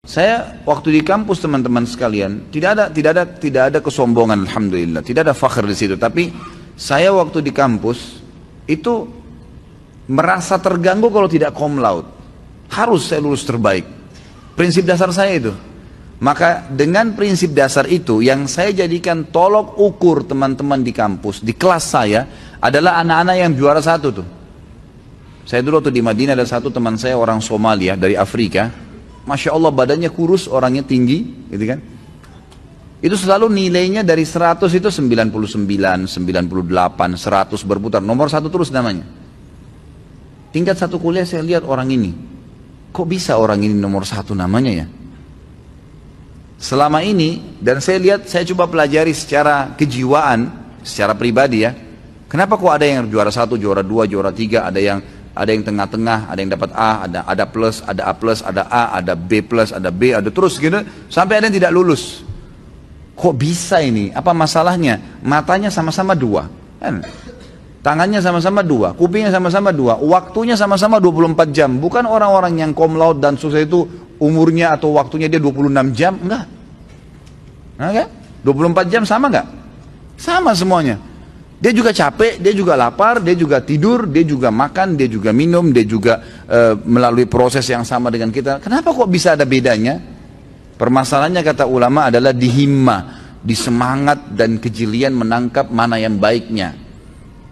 Saya waktu di kampus teman-teman sekalian, tidak ada kesombongan, alhamdulillah, tidak ada fakhr di situ. Tapi saya waktu di kampus itu merasa terganggu kalau tidak cum laude. Harus saya lulus terbaik. Prinsip dasar saya itu. Maka dengan prinsip dasar itu yang saya jadikan tolok ukur teman-teman di kampus, di kelas saya adalah anak-anak yang juara satu tuh. Saya dulu waktu di Madinah ada satu teman saya orang Somalia dari Afrika. Masya Allah badannya kurus, orangnya tinggi, gitu kan. Itu selalu nilainya dari 100 itu 99, 98, 100 berputar. Nomor satu terus namanya. Tingkat satu kuliah saya lihat orang ini. Kok bisa orang ini nomor satu namanya ya? Selama ini, dan saya lihat, saya coba pelajari secara kejiwaan, secara pribadi ya. Kenapa kok ada yang juara satu, juara dua, juara tiga, ada yang tengah-tengah, ada yang dapat A, ada plus, ada A plus, ada A, ada B plus, ada B, ada terus gitu, sampai ada yang tidak lulus. Kok bisa ini? Apa masalahnya? Matanya sama-sama dua, kan? Tangannya sama-sama dua, kupingnya sama-sama dua, waktunya sama-sama 24 jam. Bukan orang-orang yang cum laude dan sukses itu umurnya atau waktunya dia 26 jam, enggak. Nah, kan? 24 jam sama enggak? Sama semuanya. Dia juga capek, dia juga lapar, dia juga tidur, dia juga makan, dia juga minum, dia juga melalui proses yang sama dengan kita. Kenapa kok bisa ada bedanya? Permasalahannya kata ulama adalah di himma, di semangat dan kejelian menangkap mana yang baiknya.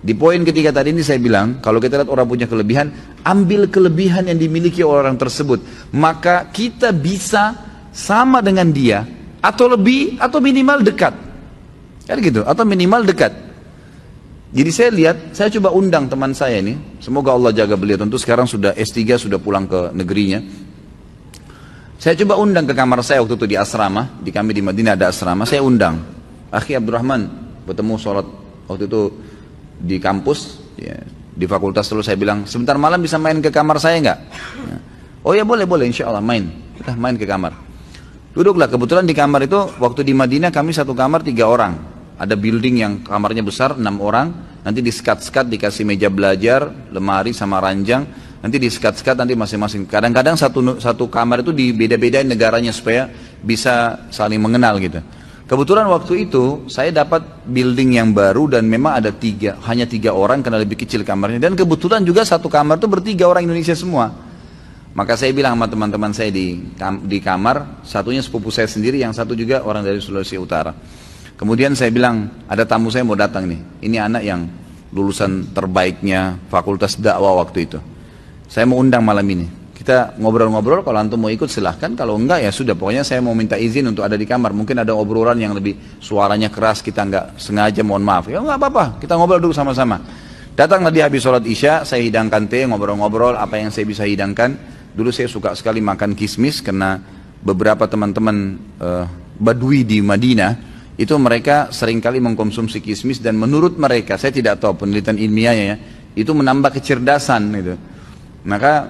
Di poin ketiga tadi ini saya bilang, kalau kita lihat orang punya kelebihan, ambil kelebihan yang dimiliki orang tersebut. Maka kita bisa sama dengan dia, atau lebih, atau minimal dekat. Kan gitu, atau minimal dekat. Jadi saya lihat, saya coba undang teman saya ini, semoga Allah jaga beliau, tentu sekarang sudah S3, sudah pulang ke negerinya. Saya coba undang ke kamar saya waktu itu di asrama, di kami di Madinah ada asrama, saya undang. Akhi Abdurrahman, bertemu sholat waktu itu di kampus, ya, di fakultas dulu saya bilang, sebentar malam bisa main ke kamar saya nggak? Ya. Oh ya boleh, insya Allah main, kita main ke kamar. Duduklah, kebetulan di kamar itu, waktu di Madinah kami satu kamar 3 orang. Ada building yang kamarnya besar, 6 orang, nanti di sekat-sekat dikasih meja belajar, lemari sama ranjang, nanti di sekat-sekat nanti masing-masing. Kadang-kadang satu kamar itu dibeda-bedain negaranya supaya bisa saling mengenal gitu. Kebetulan waktu itu saya dapat building yang baru dan memang ada hanya 3 orang karena lebih kecil kamarnya. Dan kebetulan juga satu kamar itu bertiga orang Indonesia semua. Maka saya bilang sama teman-teman saya di kamar, satunya sepupu saya sendiri, yang satu juga orang dari Sulawesi Utara. Kemudian saya bilang, ada tamu saya mau datang nih. Ini anak yang lulusan terbaiknya fakultas dakwah waktu itu. Saya mau undang malam ini. Kita ngobrol-ngobrol, kalau antum mau ikut silahkan. Kalau enggak ya sudah, pokoknya saya mau minta izin untuk ada di kamar. Mungkin ada obrolan yang lebih suaranya keras, kita enggak sengaja, mohon maaf. Ya enggak apa-apa, kita ngobrol dulu sama-sama. Datanglah dia habis sholat isya, saya hidangkan teh, ngobrol-ngobrol, apa yang saya bisa hidangkan. Dulu saya suka sekali makan kismis, karena beberapa teman-teman Badui di Madinah, itu mereka seringkali mengkonsumsi kismis dan menurut mereka, saya tidak tahu penelitian ilmiahnya ya, itu menambah kecerdasan gitu. Maka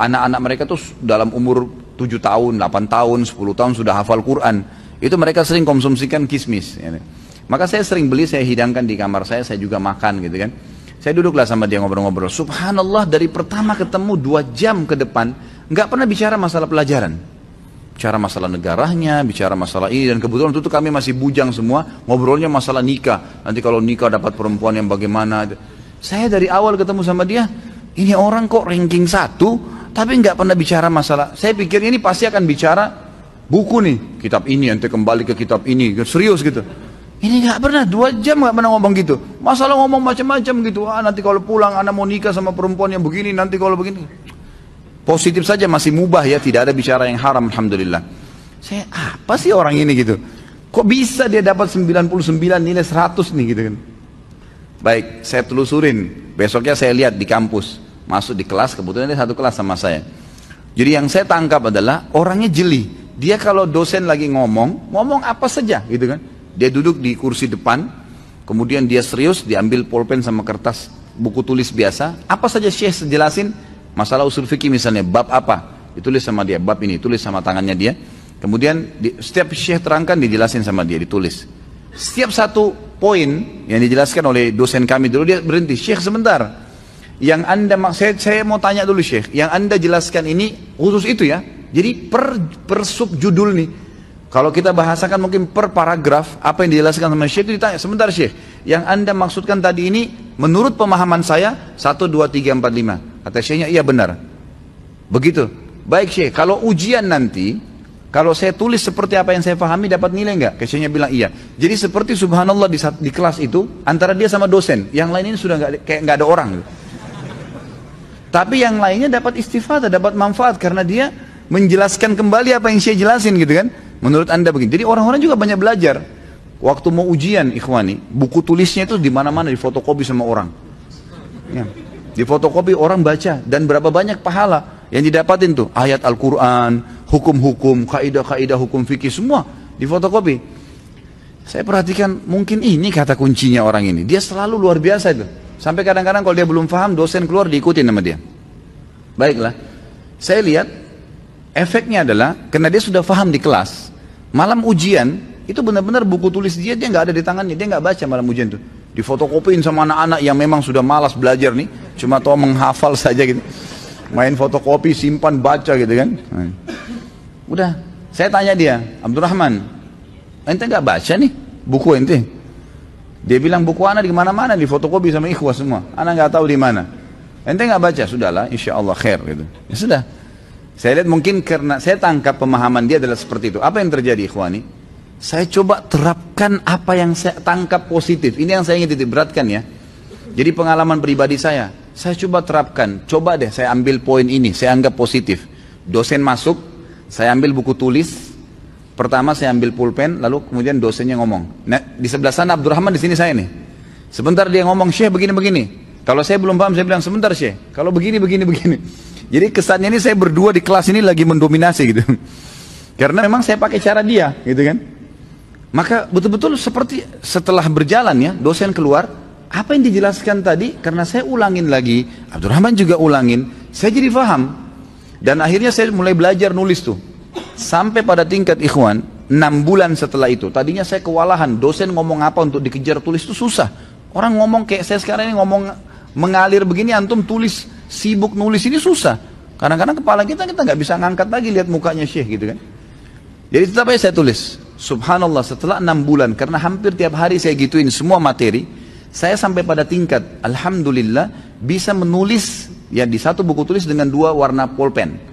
anak-anak mereka tuh dalam umur 7 tahun, 8 tahun, 10 tahun sudah hafal Quran. Itu mereka sering konsumsikan kismis. Ya. Maka saya sering beli, saya hidangkan di kamar saya juga makan gitu kan. Saya duduklah sama dia ngobrol-ngobrol. Subhanallah, dari pertama ketemu 2 jam ke depan, nggak pernah bicara masalah pelajaran. Bicara masalah negaranya, bicara masalah ini, dan kebetulan itu kami masih bujang semua, ngobrolnya masalah nikah. Nanti kalau nikah dapat perempuan yang bagaimana. Saya dari awal ketemu sama dia, ini orang kok ranking 1, tapi nggak pernah bicara masalah. Saya pikir ini pasti akan bicara buku nih, kitab ini, nanti kembali ke kitab ini, serius gitu. Ini nggak pernah, 2 jam nggak pernah ngomong gitu. Masalah ngomong macam-macam gitu. Nanti kalau pulang anak mau nikah sama perempuan yang begini, nanti kalau begini. Positif saja, masih mubah ya, tidak ada bicara yang haram, alhamdulillah. Saya, apa sih orang ini gitu? Kok bisa dia dapat 99 nilai 100 nih gitu kan? Baik, saya telusurin. Besoknya saya lihat di kampus, masuk di kelas, kebetulan dia satu kelas sama saya. Jadi yang saya tangkap adalah orangnya jeli. Dia kalau dosen lagi ngomong apa saja gitu kan? Dia duduk di kursi depan, kemudian dia serius, diambil pulpen sama kertas, buku tulis biasa, apa saja Syekh jelasin. Masalah usul fikih misalnya, bab apa, ditulis sama dia, bab ini, tulis sama tangannya dia. Kemudian setiap syekh terangkan dijelasin sama dia, ditulis. Setiap satu poin yang dijelaskan oleh dosen kami dulu, dia berhenti, Syekh sebentar. Yang anda, saya mau tanya dulu Syekh, yang anda jelaskan ini khusus itu ya, Jadi per subjudul nih, kalau kita bahasakan mungkin per paragraf, apa yang dijelaskan sama Syekh itu ditanya, sebentar Syekh, yang anda maksudkan tadi ini menurut pemahaman saya 1, 2, 3, 4, 5. Kata Syekhnya, iya benar. Begitu. Baik Syekh, kalau ujian nanti, kalau saya tulis seperti apa yang saya pahami dapat nilai enggak? Syekhnya bilang iya. Jadi seperti subhanallah di kelas itu, antara dia sama dosen, yang lain ini sudah kayak nggak ada orang. Tapi yang lainnya dapat istifadah, dapat manfaat karena dia menjelaskan kembali apa yang saya jelasin gitu kan. Menurut anda begini. Jadi orang-orang juga banyak belajar. Waktu mau ujian ikhwani, buku tulisnya itu di mana-mana difotokopi sama orang. Ya. Difotokopi orang baca dan berapa banyak pahala yang didapatin tuh. Ayat Al-Quran, hukum-hukum, kaidah-kaidah hukum fikih semua difotokopi. Saya perhatikan mungkin ini kata kuncinya orang ini. Dia selalu luar biasa itu. Sampai kadang-kadang kalau dia belum paham, dosen keluar diikutin sama dia. Baiklah, saya lihat efeknya adalah karena dia sudah paham di kelas, malam ujian itu benar-benar buku tulis dia nggak ada di tangannya, dia nggak baca malam ujian itu, difotokopiin sama anak-anak yang memang sudah malas belajar nih, cuma tahu menghafal saja gitu, main fotokopi, simpan, baca gitu kan. Udah, saya tanya dia, Abdurrahman, ente nggak baca nih buku ente? Dia bilang buku anak di mana-mana difotokopi sama ikhwah semua, anak nggak tahu di mana. Ente nggak baca, sudahlah, insya Allah khair gitu. Ya sudah. Saya lihat mungkin karena saya tangkap pemahaman dia adalah seperti itu. Apa yang terjadi ikhwani? Saya coba terapkan apa yang saya tangkap positif. Ini yang saya ingin titik beratkan ya. Jadi pengalaman pribadi saya coba terapkan. Coba deh saya ambil poin ini, saya anggap positif. Dosen masuk, saya ambil buku tulis. Pertama saya ambil pulpen, lalu kemudian dosennya ngomong. Nah, di sebelah sana Abdurrahman, di sini saya nih. Sebentar dia ngomong, Syekh begini-begini. Kalau saya belum paham, saya bilang sebentar Syekh. Kalau begini-begini. Jadi kesannya ini saya berdua di kelas ini lagi mendominasi gitu. Karena memang saya pakai cara dia gitu kan. Maka betul-betul seperti setelah berjalan ya, dosen keluar, apa yang dijelaskan tadi, karena saya ulangin lagi, Abdurrahman juga ulangin, saya jadi paham. Dan akhirnya saya mulai belajar nulis tuh. Sampai pada tingkat ikhwan, 6 bulan setelah itu, tadinya saya kewalahan, dosen ngomong apa untuk dikejar tulis itu susah. Orang ngomong kayak saya sekarang ini ngomong mengalir begini, antum tulis, sibuk nulis ini susah. Kadang-kadang kepala kita nggak bisa ngangkat lagi lihat mukanya Syekh gitu kan. Jadi tetap aja saya tulis. Subhanallah, setelah 6 bulan, karena hampir tiap hari saya gituin semua materi, saya sampai pada tingkat, alhamdulillah, bisa menulis ya di satu buku tulis dengan 2 warna pulpen.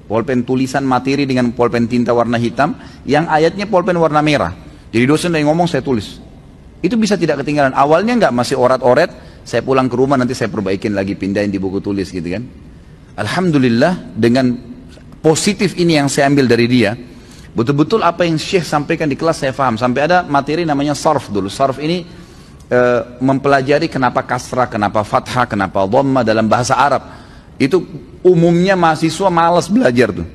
Pulpen tulisan materi dengan pulpen tinta warna hitam, yang ayatnya pulpen warna merah. Jadi dosen yang ngomong saya tulis. Itu bisa tidak ketinggalan. Awalnya nggak, masih orat-oret, saya pulang ke rumah nanti saya perbaikin lagi, pindahin di buku tulis gitu kan. Alhamdulillah dengan positif ini yang saya ambil dari dia, betul-betul apa yang Syekh sampaikan di kelas saya paham. Sampai ada materi namanya sarf dulu. Sarf ini mempelajari kenapa kasrah, kenapa fathah, kenapa dhamma dalam bahasa Arab. Itu umumnya mahasiswa malas belajar tuh.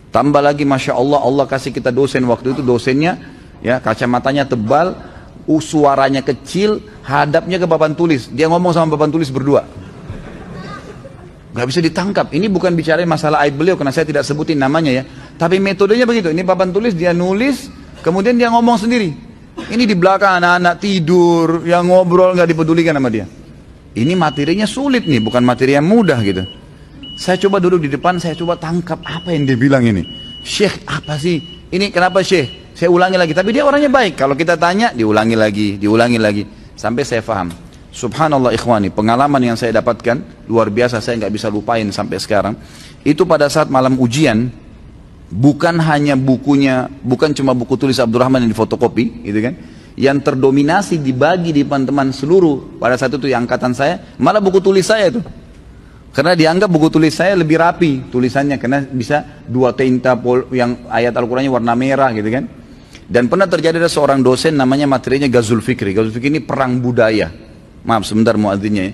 Tambah lagi Masya Allah, Allah kasih kita dosen waktu itu, dosennya ya kacamatanya tebal, suaranya kecil, hadapnya ke papan tulis. Dia ngomong sama papan tulis berdua. Gak bisa ditangkap. Ini bukan bicara masalah aib beliau karena saya tidak sebutin namanya ya. Tapi metodenya begitu. Ini papan tulis, dia nulis, kemudian dia ngomong sendiri. Ini di belakang anak-anak tidur, yang ngobrol gak dipedulikan sama dia. Ini materinya sulit nih, bukan materi yang mudah gitu. Saya coba duduk di depan, saya coba tangkap apa yang dia bilang ini. Syekh, apa sih? Ini kenapa Syekh? Saya ulangi lagi. Tapi dia orangnya baik. Kalau kita tanya, diulangi lagi. Sampai saya paham. Subhanallah ikhwani, pengalaman yang saya dapatkan luar biasa, saya nggak bisa lupain sampai sekarang. Itu pada saat malam ujian, bukan hanya bukunya, bukan cuma buku tulis Abdurrahman yang difotokopi, gitu kan? Yang terdominasi dibagi di teman-teman seluruh pada saat itu yang angkatan saya, malah buku tulis saya itu. Karena dianggap buku tulis saya lebih rapi tulisannya, karena bisa 2 tinta yang ayat Al-Qurannya warna merah, gitu kan? Dan pernah terjadi ada seorang dosen namanya materinya Ghazul Fikri. Ghazul Fikri ini perang budaya. Maaf sebentar muadzinnya ya.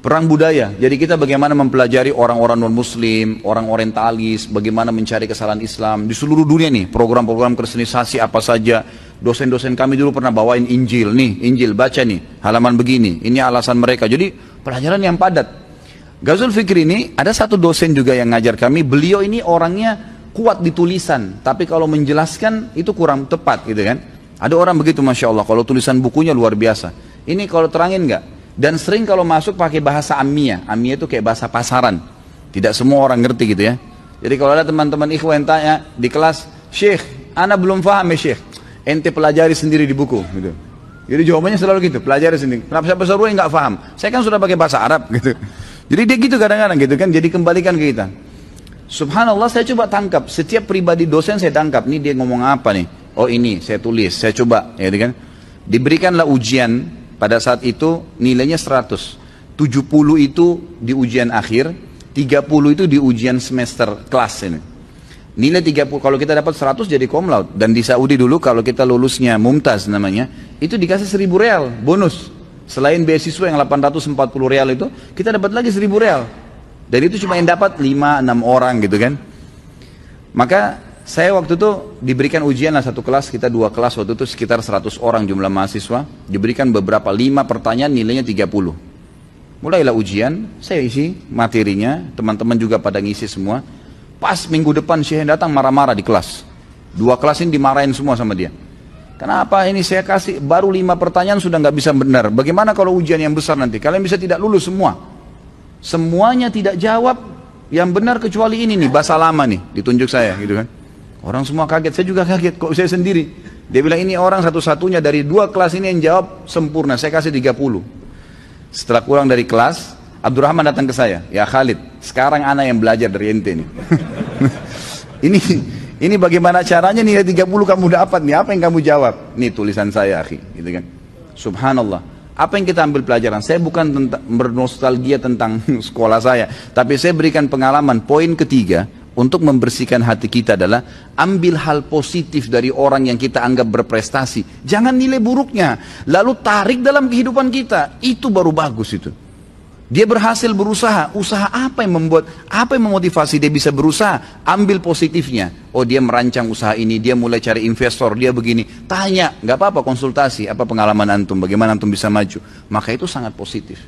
Perang budaya. Jadi kita bagaimana mempelajari orang-orang non-muslim, orang orientalis, bagaimana mencari kesalahan Islam di seluruh dunia nih. Program-program kristenisasi apa saja. Dosen-dosen kami dulu pernah bawain Injil nih, Injil baca nih, halaman begini. Ini alasan mereka. Jadi pelajaran yang padat. Ghazul Fikri ini ada satu dosen juga yang ngajar kami. Beliau ini orangnya kuat di tulisan, tapi kalau menjelaskan itu kurang tepat gitu kan. Ada orang begitu Masya Allah, kalau tulisan bukunya luar biasa. Ini kalau terangin enggak? Dan sering kalau masuk pakai bahasa Ammiyah. Ammiyah itu kayak bahasa pasaran. Tidak semua orang ngerti gitu ya. Jadi kalau ada teman-teman ikhwan yang tanya di kelas, Syekh, ana belum paham ya Syekh, ente pelajari sendiri di buku gitu. Jadi jawabannya selalu gitu, pelajari sendiri. Kenapa saya suruh nggak paham? Saya kan sudah pakai bahasa Arab gitu. Jadi dia gitu kadang-kadang gitu kan, jadi kembalikan ke kita. Subhanallah, saya coba tangkap setiap pribadi dosen, saya tangkap nih dia ngomong apa nih. Oh ini saya tulis, saya coba, ya kan. Diberikanlah ujian pada saat itu nilainya 100. 70 itu di ujian akhir, 30 itu di ujian semester kelas ini. Nilai 30, kalau kita dapat 100 jadi cum laude. Dan di Saudi dulu kalau kita lulusnya mumtaz namanya, itu dikasih 1000 real bonus. Selain beasiswa yang 840 real itu, kita dapat lagi 1000 real. Dan itu cuma yang dapat 5-6 orang gitu kan. Maka saya waktu itu diberikan ujian lah satu kelas, kita 2 kelas waktu itu sekitar 100 orang jumlah mahasiswa. Diberikan beberapa 5 pertanyaan nilainya 30. Mulailah ujian, saya isi materinya, teman-teman juga pada ngisi semua. Pas minggu depan Syekh datang marah-marah di kelas. 2 kelas ini dimarahin semua sama dia. Kenapa ini saya kasih baru 5 pertanyaan sudah nggak bisa benar. Bagaimana kalau ujian yang besar nanti? Kalian bisa tidak lulus semua. Semuanya tidak jawab yang benar kecuali ini nih, bahasa lama nih, ditunjuk saya gitu kan. Orang semua kaget, saya juga kaget kok saya sendiri. Dia bilang ini orang satu-satunya dari 2 kelas ini yang jawab sempurna, saya kasih 30. Setelah pulang dari kelas, Abdurrahman datang ke saya, ya Khalid, sekarang anak yang belajar dari ente nih. Ini bagaimana caranya nilai 30 kamu dapat nih, apa yang kamu jawab? Nih tulisan saya akhi, gitu kan. Subhanallah, apa yang kita ambil pelajaran? Saya bukan bernostalgia tentang sekolah saya, tapi saya berikan pengalaman. Poin ketiga, untuk membersihkan hati kita adalah ambil hal positif dari orang yang kita anggap berprestasi. Jangan nilai buruknya, lalu tarik dalam kehidupan kita, itu baru bagus itu. Dia berhasil berusaha, usaha apa yang membuat, apa yang memotivasi dia bisa berusaha, ambil positifnya. Oh dia merancang usaha ini, dia mulai cari investor, dia begini. Tanya, nggak apa-apa konsultasi, apa pengalaman antum, bagaimana antum bisa maju. Maka itu sangat positif.